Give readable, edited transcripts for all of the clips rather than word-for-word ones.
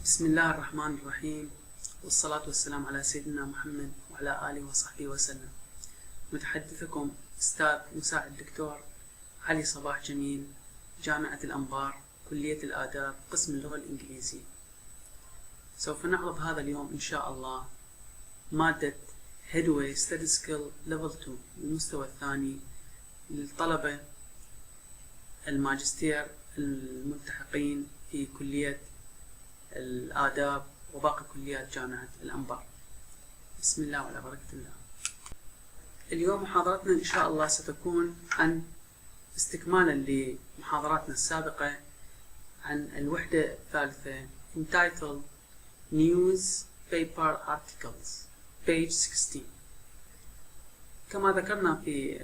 بسم الله الرحمن الرحيم، والصلاة والسلام على سيدنا محمد وعلى آله وصحبه وسلم. متحدثكم أستاذ مساعد الدكتور علي صباح جميل، جامعة الانبار، كلية الاداب، قسم اللغة الانكليزية. سوف نعرض هذا اليوم إن شاء الله مادة Headway Study Skill Level 2 المستوى الثاني للطلبة الماجستير الملتحقين في كلية الاداب وباقي كليات جامعة الانبار. بسم الله وعلى بركة الله. اليوم محاضرتنا إن شاء الله ستكون عن استكمالا لمحاضراتنا السابقة عن الوحدة الثالثة entitled Newspaper Articles page 16. كما ذكرنا في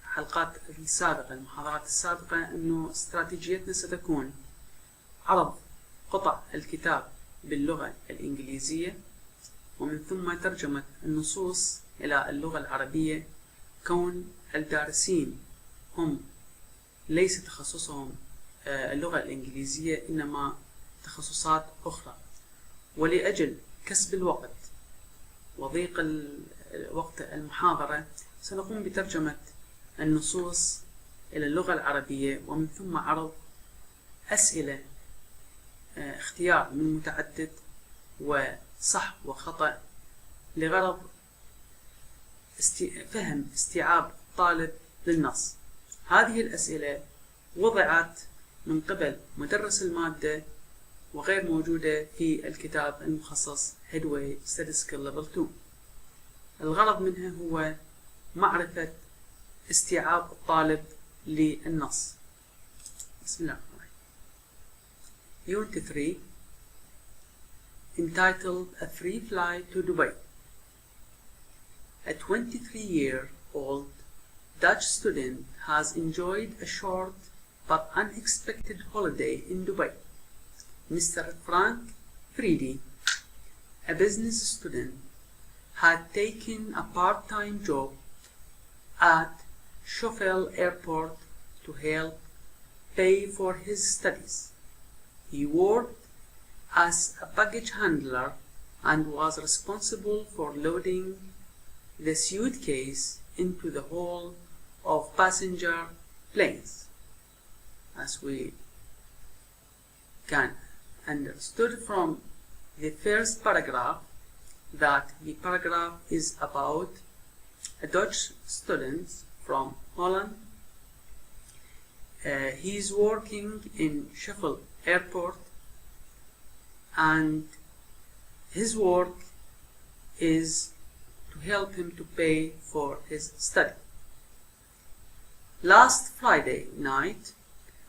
الحلقات السابقة المحاضرات السابقة أنه استراتيجيتنا ستكون عرض قطع الكتاب باللغة الإنجليزية، ومن ثم ترجمة النصوص إلى اللغة العربية، كون الدارسين هم ليس تخصصهم اللغة الإنجليزية إنما تخصصات أخرى. ولأجل كسب الوقت وضيق وقت المحاضرة سنقوم بترجمة النصوص إلى اللغة العربية، ومن ثم عرض أسئلة اختيار من متعدد وصح وخطأ لغرض فهم استيعاب الطالب للنص. هذه الأسئلة وضعت من قبل مدرس المادة وغير موجودة في الكتاب المخصص Headway Study Skill Level 2. الغرض منها هو معرفة استيعاب الطالب للنص. بسم الله. Unit 3 entitled A Free Flight to Dubai. A 23-year-old Dutch student has enjoyed a short but unexpected holiday in Dubai. Mr. Frank Friedi, a business student, had taken a part-time job at Schiphol Airport to help pay for his studies. He worked as a baggage handler and was responsible for loading the suitcase into the hold of passenger planes. As we can understood from the first paragraph, that the paragraph is about a Dutch student from Holland. He is working in Schiphol Airport, and his work is to help him to pay for his study. Last Friday night,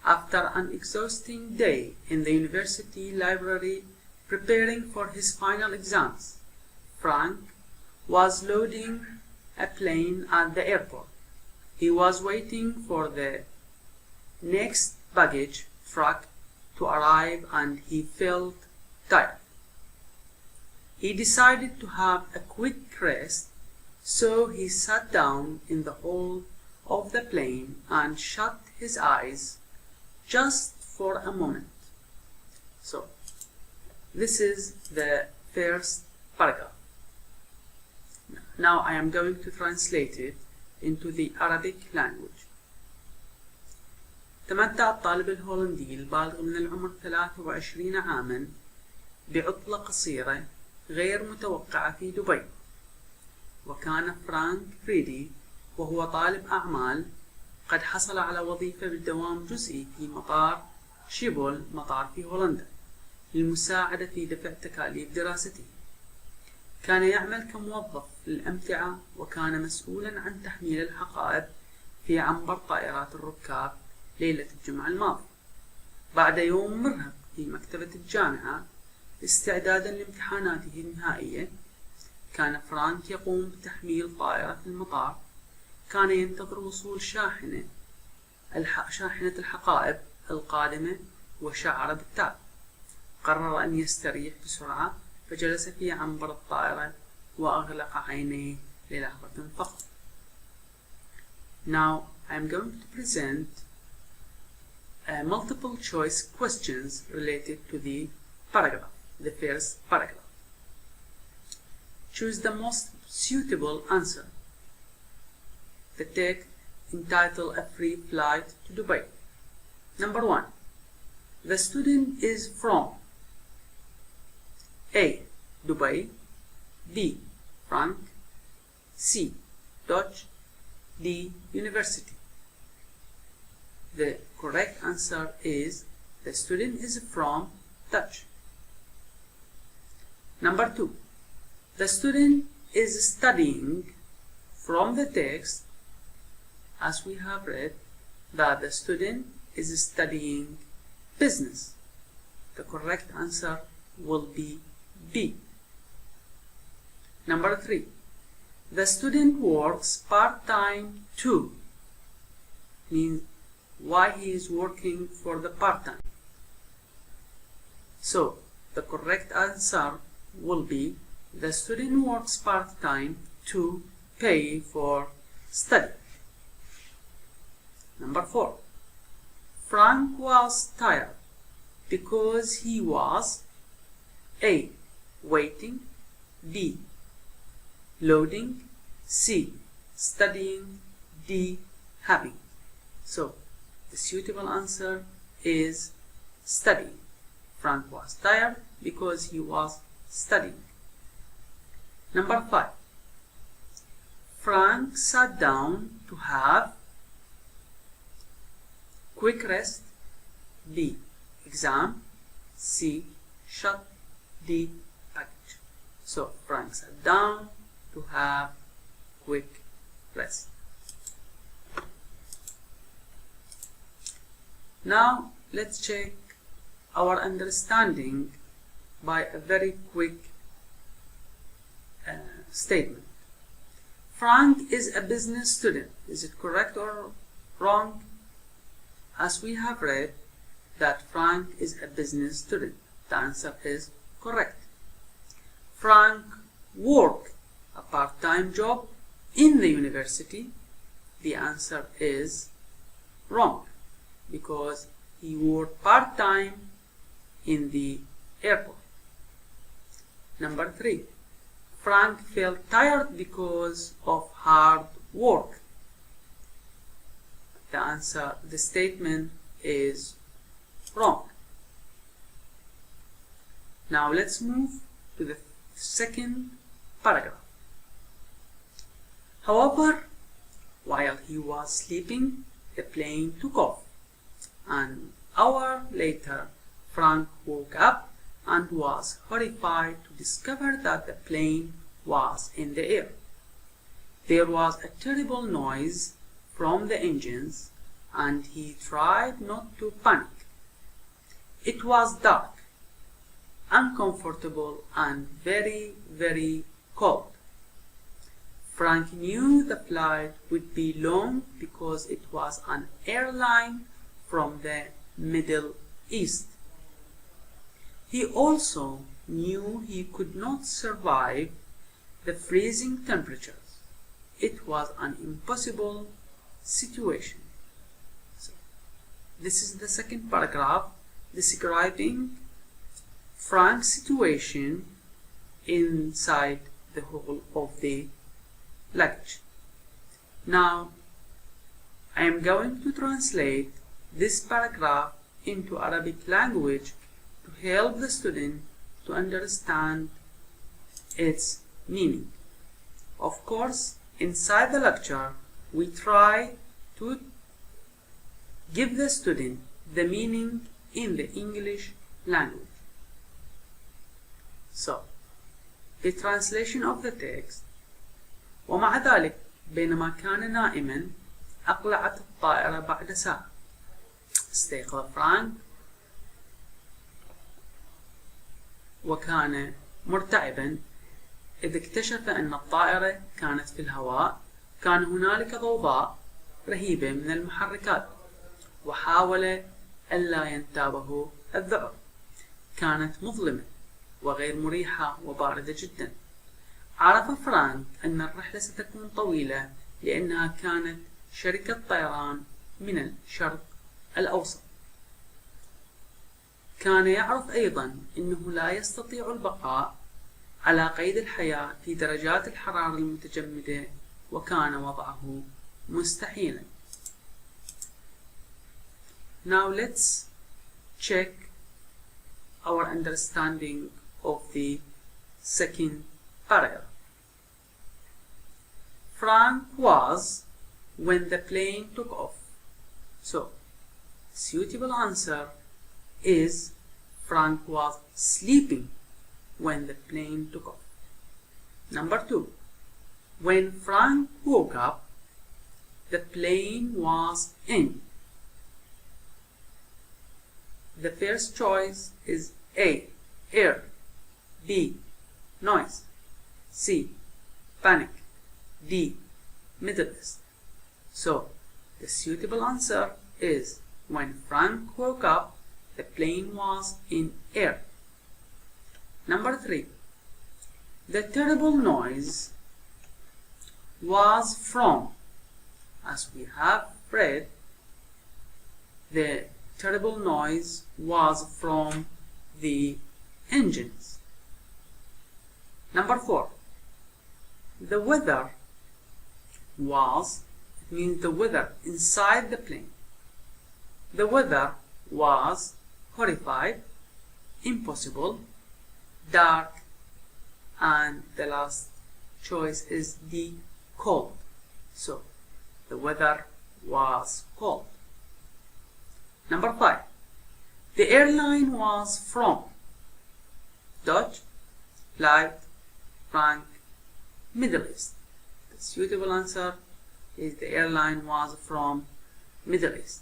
after an exhausting day in the university library preparing for his final exams, Frank was loading a plane at the airport. He was waiting for the next baggage truck to arrive and he felt tired. He decided to have a quick rest, so he sat down in the hold of the plane and shut his eyes just for a moment. So, this is the first paragraph. Now I am going to translate it into the Arabic language. تمتع الطالب الهولندي البالغ من العمر 23 عاما بعطلة قصيرة غير متوقعة في دبي. وكان فرانك فريدي وهو طالب أعمال قد حصل على وظيفة بالدوام جزئي في مطار شيبول مطار في هولندا للمساعدة في دفع تكاليف دراسته. كان يعمل كموظف للأمتعة، وكان مسؤولا عن تحميل الحقائب في عنبر طائرات الركاب ليلة الجمعة الماضية. بعد يوم مرهق في مكتبة الجامعة استعدادا لامتحاناته النهائية، كان فرانك يقوم بتحميل طائرة في المطار. كان ينتظر وصول شاحنة الحقائب القادمة وشعر بالتعب. قرر أن يستريح بسرعة، فجلس في عنبر الطائرة وأغلق عينيه للحظة فقط. Now I am going to present multiple choice questions related to the paragraph. the first paragraph. Choose the most suitable answer. The text entitled A Free Flight to Dubai. Number 1. The student is from A. Dubai, B. Frank, C. Dutch, D. University. The correct answer is the student is from Dutch. Number 2. The student is studying. From the text, as we have read, that the student is studying business. The correct answer will be B. Number 3. The student works part-time too. Means why he is working for the part-time. So the correct answer will be the student works part-time to pay for study. Number 4. Frank was tired because he was A. Waiting, B. Loading, C. Studying, D. Having. So the suitable answer is studying. Frank was tired because he was studying. Number 5. Frank sat down to have quick rest, B. Exam, C. Shut, D. Package. So Frank sat down to have quick rest. Now let's check our understanding by a very quick statement. Frank is a business student. Is it correct or wrong? As we have read that Frank is a business student. The answer is correct. Frank worked a part-time job in the university. The answer is wrong because he worked part-time in the airport. Number 3. Frank felt tired because of hard work. The statement is wrong. Now let's move to the second paragraph. However, while he was sleeping, the plane took off. An hour later, Frank woke up and was horrified to discover that the plane was in the air. There was a terrible noise from the engines, and he tried not to panic. It was dark, uncomfortable, and very, very cold. Frank knew the flight would be long because it was an airline from the Middle East. He also knew he could not survive the freezing temperatures. It was an impossible situation. So, this is the second paragraph describing Frank's situation inside the whole of the luggage. Now, I am going to translate this paragraph into Arabic language to help the student to understand its meaning. Of course, inside the lecture, we try to give the student the meaning in the English language. So, the translation of the text: ومع ذلك بينما كان نائما أقلعت الطائرة بعد ساعة. استيقظ فرانك وكان مرتعبا إذ اكتشف أن الطائرة كانت في الهواء. كان هنالك ضوضاء رهيبة من المحركات وحاول ألا ينتابه الذعر. كانت مظلمة وغير مريحة وباردة جدا. عرف فرانك أن الرحلة ستكون طويلة لأنها كانت شركة طيران من الشرق الأوسط. كان يعرف أيضا أنه لا يستطيع البقاء على قيد الحياة في درجات الحرارة المتجمدة، وكان وضعه مستحيلا. Now let's check our understanding of the second paragraph. Frank was when the plane took off. So, suitable answer is Frank was sleeping when the plane took off. Number 2. When Frank woke up, the plane was in. The first choice is A. Air, B. Noise, C. Panic, D. Middle East. So, the suitable answer is when Frank woke up, the plane was in air. Number 3. The terrible noise was from, as we have read, the terrible noise was from the engines. Number 4. The weather was, it means the weather inside the plane. The weather was horrified, impossible, dark, and the last choice is D, cold. So, the weather was cold. Number 5. The airline was from Dutch, Flight, Frank, Middle East. The suitable answer is the airline was from Middle East.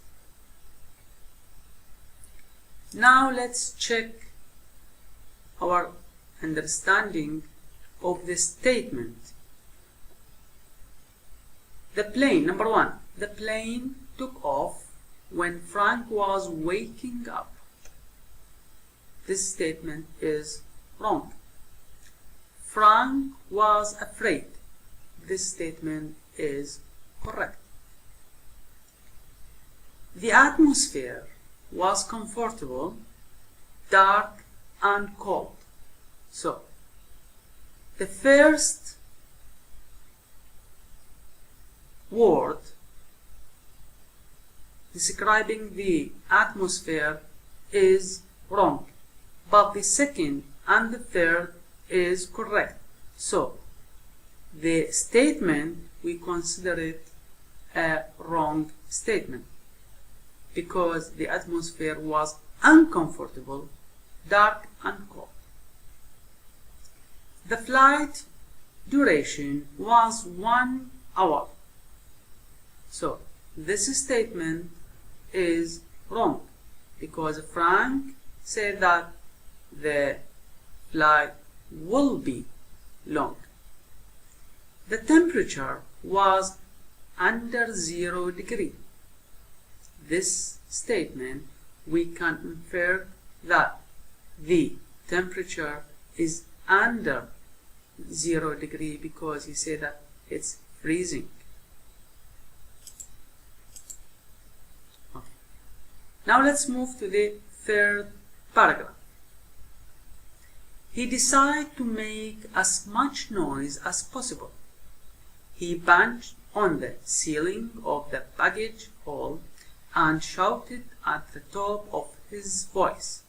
Now let's check our understanding of the statement. The plane, number 1, the plane took off when Frank was waking up. This statement is wrong. Frank was afraid. This statement is correct. The atmosphere was comfortable, dark, and cold. So, the first word describing the atmosphere is wrong, but the second and the third is correct. So, the statement, we consider it a wrong statement because the atmosphere was uncomfortable, dark, and cold. The flight duration was 1 hour. So, this statement is wrong because Frank said that the flight will be long. The temperature was under 0 degrees. This statement, we can infer that the temperature is under 0 degrees because he said that it's freezing. Okay. Now let's move to the third paragraph. He decided to make as much noise as possible. He banged on the ceiling of the baggage hall and shouted at the top of his voice.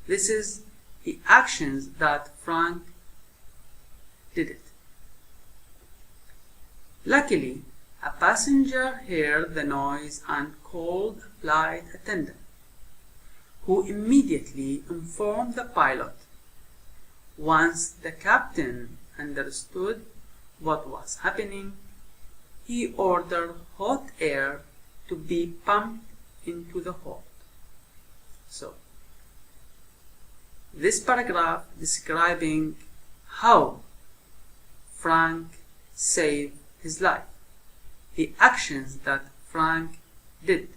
This is the actions that Frank did it. Luckily, a passenger heard the noise and called a flight attendant, who immediately informed the pilot. Once the captain understood what was happening, he ordered hot air to be pumped into the hold. So, this paragraph describing how Frank saved his life, the actions that Frank did.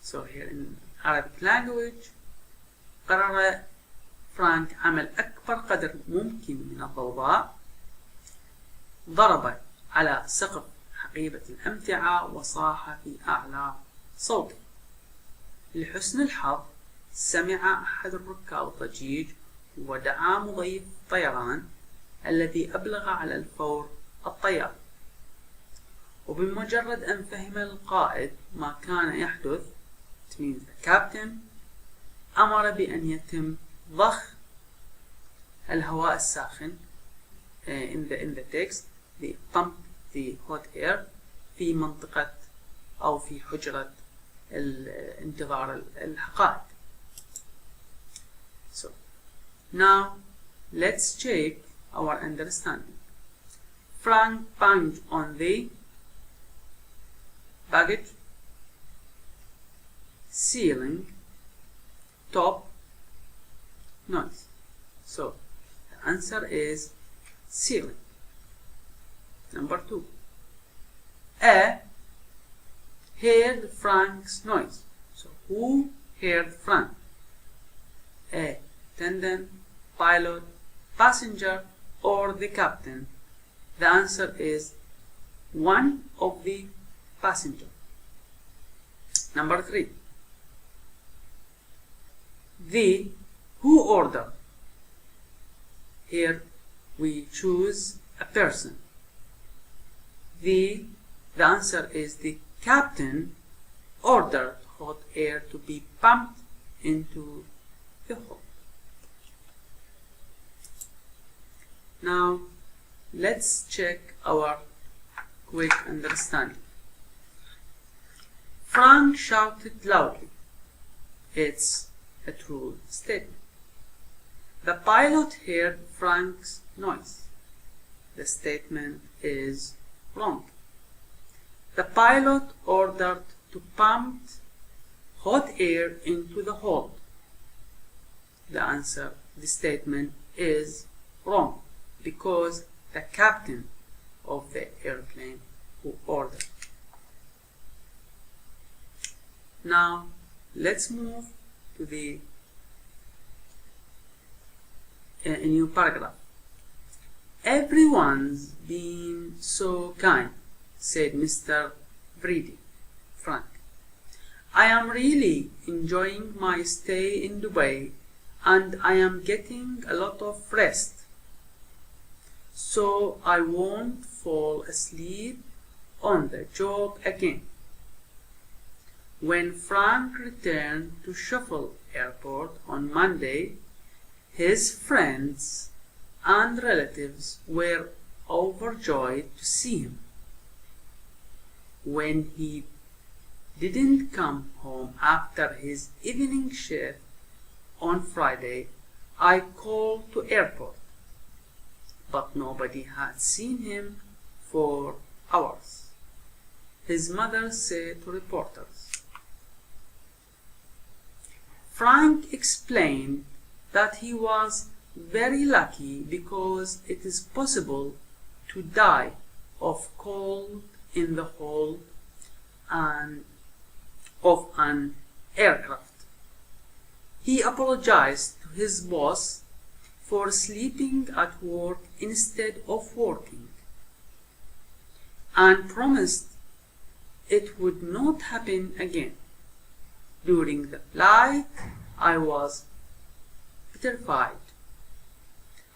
So here in Arabic language, قرر فرانك عمل أكبر قدر ممكن من الضوضاء، ضرب على سقف حقيبة الأمتعة وصاح في أعلى صوته. لحسن الحظ سمع أحد الركاب ضجيج ودعا مضيف الطيران الذي أبلغ على الفور الطيار، وبمجرد أن فهم القائد ما كان يحدث it means the captain أمر بأن يتم ضخ الهواء الساخن in the text the pump the hot air في منطقة أو في حجرة انتظار الحقائب. So now let's check our understanding. Frank banged on the baggage ceiling top noise. So the answer is ceiling. Number 2. A heard Frank's noise. So who heard Frank? A attendant, pilot, passenger, or the captain? The answer is one of the passenger. Number 3. The who ordered. Here we choose a person. The answer is the captain ordered hot air to be pumped into the hole. Now let's check our quick understanding. Frank shouted loudly. It's a true statement. The pilot heard Frank's noise. The statement is wrong. The pilot ordered to pump hot air into the hold. The statement is wrong because the captain of the airplane who ordered. Now let's move to the a new paragraph. Everyone's been so kind, said Mr. Frank. I am really enjoying my stay in Dubai and I am getting a lot of rest, so I won't fall asleep on the job again. When Frank returned to Schiphol Airport on Monday, his friends and relatives were overjoyed to see him. When he didn't come home after his evening shift on Friday, I called to airport, but nobody had seen him for hours, his mother said to reporters. Frank explained that he was very lucky because it is possible to die of cold in the hold of an aircraft. He apologized to his boss for sleeping at work instead of working and promised it would not happen again. During the flight, I was petrified.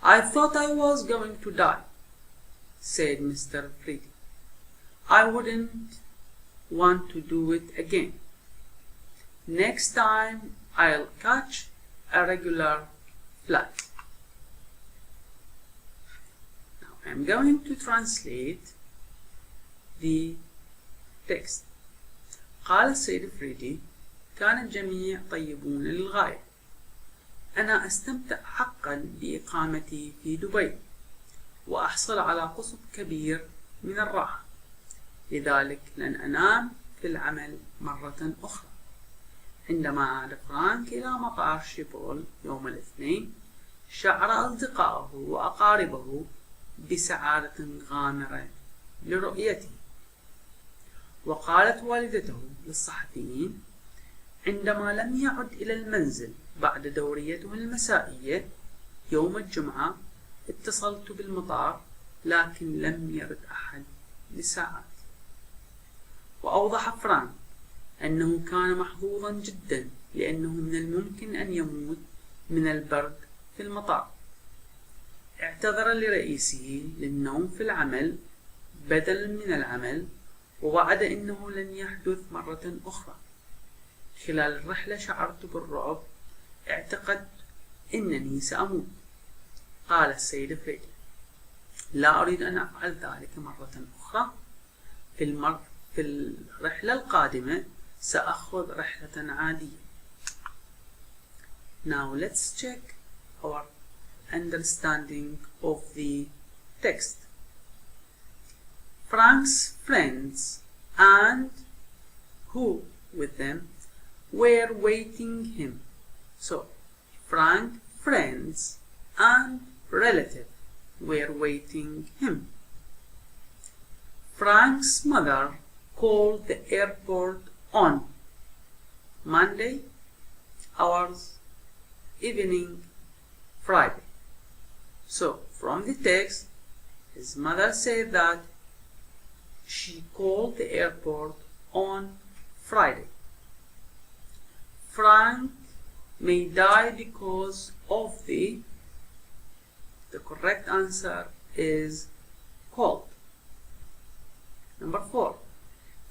I thought I was going to die, said Mr. Freedy. I wouldn't want to do it again. Next time I'll catch a regular flight. Now I'm going to translate the text. قال السيد فريدي: كان الجميع طيبون للغاية. أنا أستمتع حقا بإقامتي في دبي وأحصل على قسط كبير من الراحة، لذلك لن أنام في العمل مرة أخرى. عندما عاد فرانك إلى مطار شيبول يوم الاثنين، شعر أصدقائه وأقاربه بسعادة غامرة لرؤيته. وقالت والدته للصحفيين: عندما لم يعد إلى المنزل بعد دوريته المسائية يوم الجمعة، اتصلت بالمطار لكن لم يرد أحد لساعات. وأوضح فرانك أنه كان محظوظا جدا لأنه من الممكن أن يموت من البرد في المطار. اعتذر لرئيسه للنوم في العمل بدلا من العمل، ووعد أنه لن يحدث مرة أخرى. خلال الرحلة شعرت بالرعب، اعتقدت أنني سأموت. قال السيد فريدي: لا أريد أن أفعل ذلك مرة أخرى. في الرحلة القادمة سأخذ رحلة عادية. Now let's check our understanding of the text. Frank's friends and who with them were waiting him. So, Frank's friends and relatives were waiting him. Frank's mother called the airport on Monday, hours, evening, Friday. So, from the text, his mother said that she called the airport on Friday. Frank may die because of the correct answer is cold. Number 4.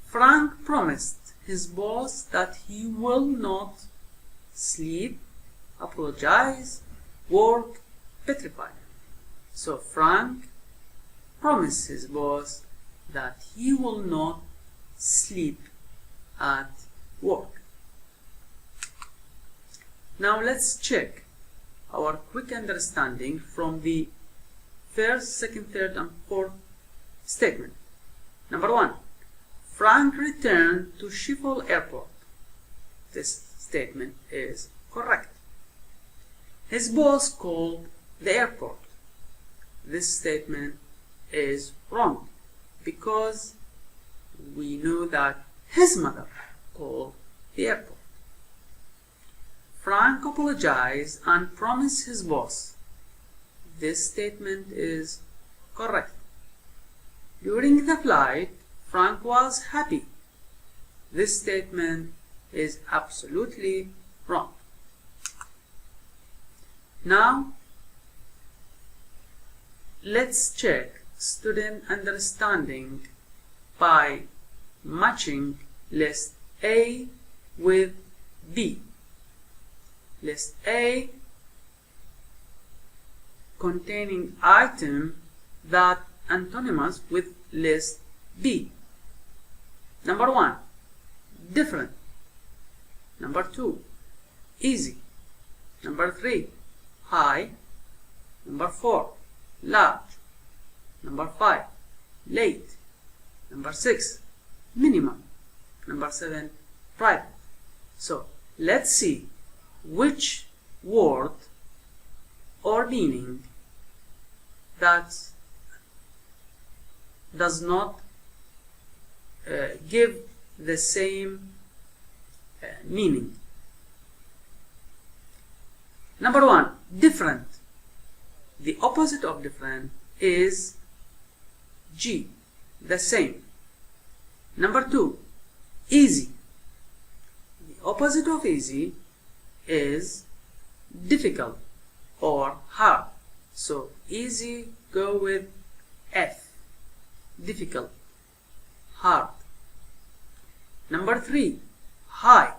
Frank promised his boss that he will not sleep, apologize, work, petrified. So Frank promised his boss that he will not sleep at work. Now let's check our quick understanding from the first, second, third, and fourth statement. Number 1. Frank returned to Schiphol Airport. This statement is correct. His boss called the airport. This statement is wrong because we know that his mother called the airport. Frank apologized and promised his boss. This statement is correct. During the flight, Frank was happy. This statement is absolutely wrong. Now, let's check student understanding by matching list A with B. List A containing item that antonymous with list B. Number 1, different. Number 2, easy. Number 3, high. Number 4, large. Number 5, late. Number 6, minimum. Number 7, private. So let's see which word or meaning that does not give the same meaning. Number 1, different. The opposite of different is G, the same. Number 2, easy. The opposite of easy is difficult or hard. So easy go with F, difficult, hard. Number 3, high.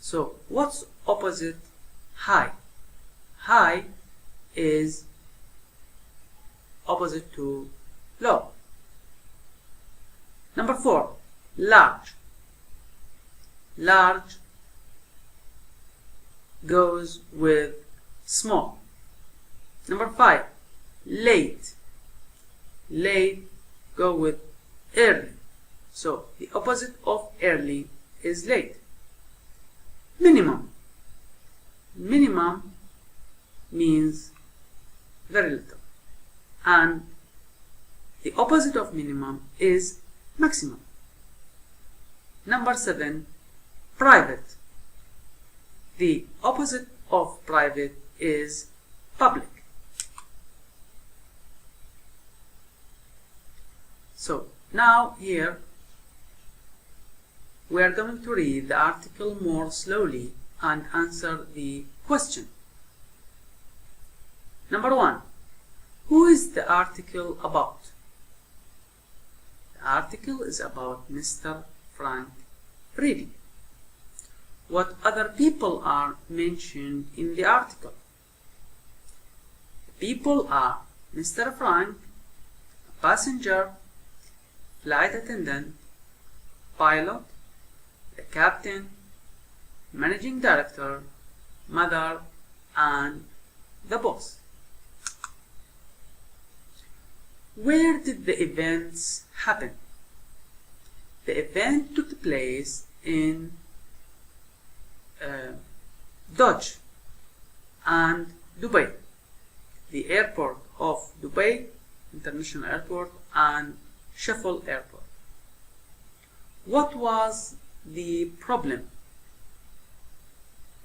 So what's opposite high? High is opposite to low. Number 4, large. Large goes with small. Number 5, late. Late go with early. So the opposite of early is late. Minimum. Minimum means very little. And the opposite of minimum is maximum. Number 7, private. The opposite of private is public. So now here we are going to read the article more slowly and answer the question. Number 1. Who is the article about? The article is about Mr. Frank Brady. What other people are mentioned in the article? The people are Mr. Frank, a passenger, flight attendant, pilot, the captain, managing director, mother, and the boss. Where did the events happen? The event took place in Dodge and Dubai, the airport of Dubai International Airport and Schiphol Airport. What was the problem?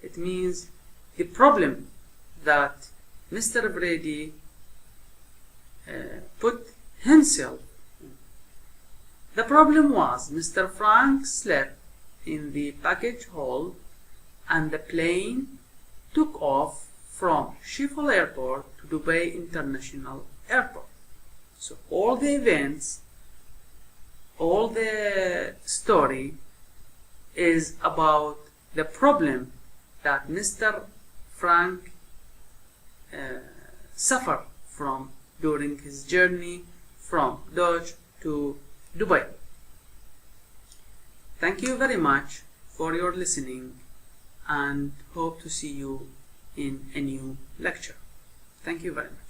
It means the problem that Mr. Brady put himself in. The problem was Mr. Frank slept in the baggage hold and the plane took off from Schiphol Airport to Dubai International Airport. So all the events, all the story is about the problem that Mr. Frank suffered from during his journey from Dodge to Dubai. Thank you very much for your listening and hope to see you in a new lecture. Thank you very much.